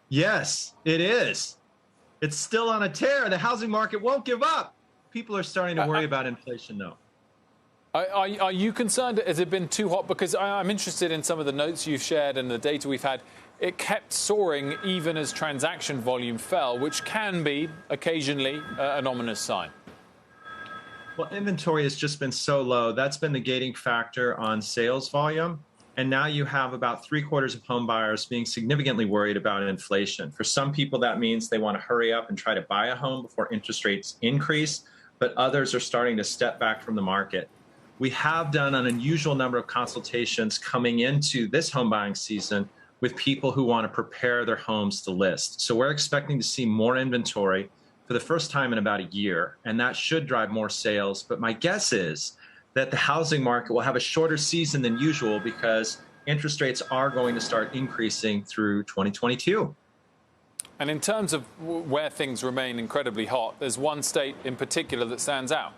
Yes, it is. It's still on a tear. The housing market won't give up. People are starting to worry about inflation, though. Are you concerned? Has it been too hot? Because I'm interested in some of the notes you've shared and the data we've had. It kept soaring even as transaction volume fell, which can be occasionally an ominous sign. Well, inventory has just been so low. That's been the gating factor on sales volume. And now you have about 3/4 of home buyers being significantly worried about inflation. For some people, that means they want to hurry up and try to buy a home before interest rates increase, but others are starting to step back from the market. We have done an unusual number of consultations coming into this home buying season with people who want to prepare their homes to list. So we're expecting to see more inventory for the first time in about a year, and that should drive more sales. But my guess is that the housing market will have a shorter season than usual because interest rates are going to start increasing through 2022. And in terms of where things remain incredibly hot, there's one state in particular that stands out.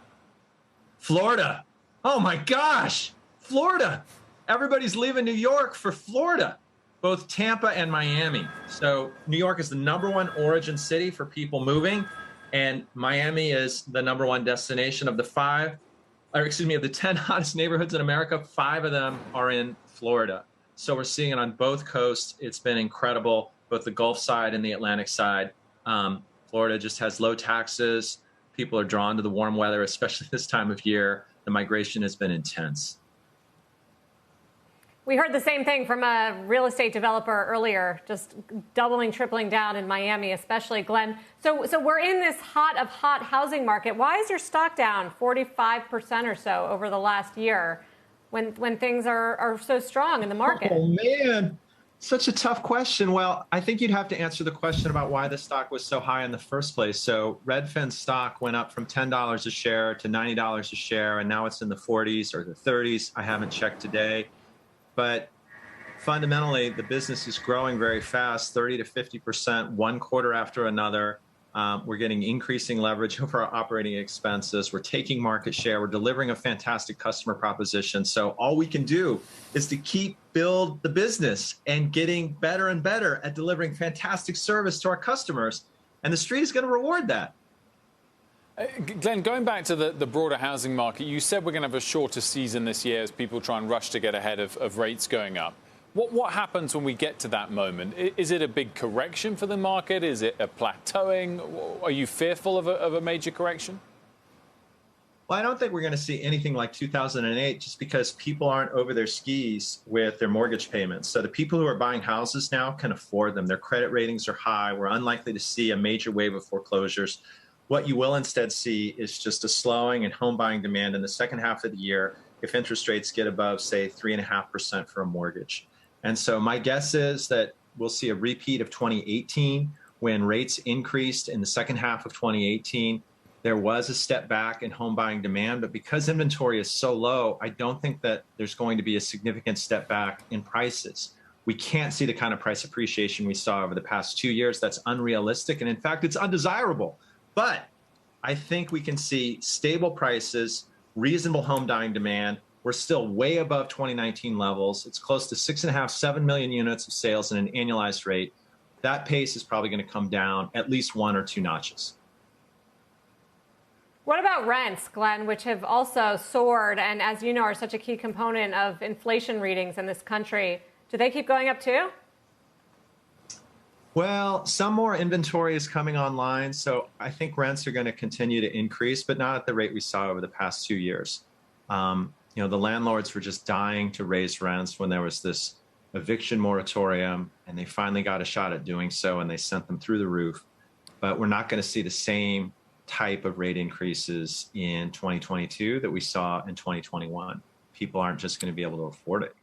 Florida. Oh my gosh, Florida. Everybody's leaving New York for Florida, both Tampa and Miami. So New York is the #1 origin city for people moving, and Miami is the #1 destination of the of the 10 hottest neighborhoods in America. 5 of them are in Florida. So we're seeing it on both coasts. It's been incredible, both the Gulf side and the Atlantic side. Florida just has low taxes. People are drawn to the warm weather, especially this time of year. The migration has been intense. We heard the same thing from a real estate developer earlier, just doubling, tripling down in Miami, especially, Glenn. So we're in this hot housing market. Why is your stock down 45% or so over the last year when things are so strong in the market? Oh, man. Such a tough question. Well, I think you'd have to answer the question about why the stock was so high in the first place. So Redfin stock went up from $10 a share to $90 a share, and now it's in the 40s or the 30s. I haven't checked today. But fundamentally, the business is growing very fast, 30 to 50%, one quarter after another. We're getting increasing leverage over our operating expenses. We're taking market share. We're delivering a fantastic customer proposition. So all we can do is to build the business and getting better and better at delivering fantastic service to our customers. And the street is going to reward that. Glenn, going back to the broader housing market, you said we're going to have a shorter season this year as people try and rush to get ahead of rates going up. What happens when we get to that moment? Is it a big correction for the market? Is it a plateauing? Are you fearful of a major correction? Well, I don't think we're going to see anything like 2008 just because people aren't over their skis with their mortgage payments. So the people who are buying houses now can afford them. Their credit ratings are high. We're unlikely to see a major wave of foreclosures. What you will instead see is just a slowing in home buying demand in the second half of the year if interest rates get above, say, 3.5% for a mortgage. And so my guess is that we'll see a repeat of 2018 when rates increased in the second half of 2018. There was a step back in home buying demand, but because inventory is so low, I don't think that there's going to be a significant step back in prices. We can't see the kind of price appreciation we saw over the past 2 years. That's unrealistic, and in fact, it's undesirable. But I think we can see stable prices, reasonable home buying demand. We're still way above 2019 levels. It's close to 6.5, 7 million units of sales at an annualized rate. That pace is probably going to come down at least 1 or 2 notches. What about rents, Glenn, which have also soared and, as you know, are such a key component of inflation readings in this country? Do they keep going up too? Well, some more inventory is coming online, so I think rents are going to continue to increase, but not at the rate we saw over the past 2 years. The landlords were just dying to raise rents when there was this eviction moratorium, and they finally got a shot at doing so, and they sent them through the roof. But we're not going to see the same type of rate increases in 2022 that we saw in 2021. People aren't just going to be able to afford it.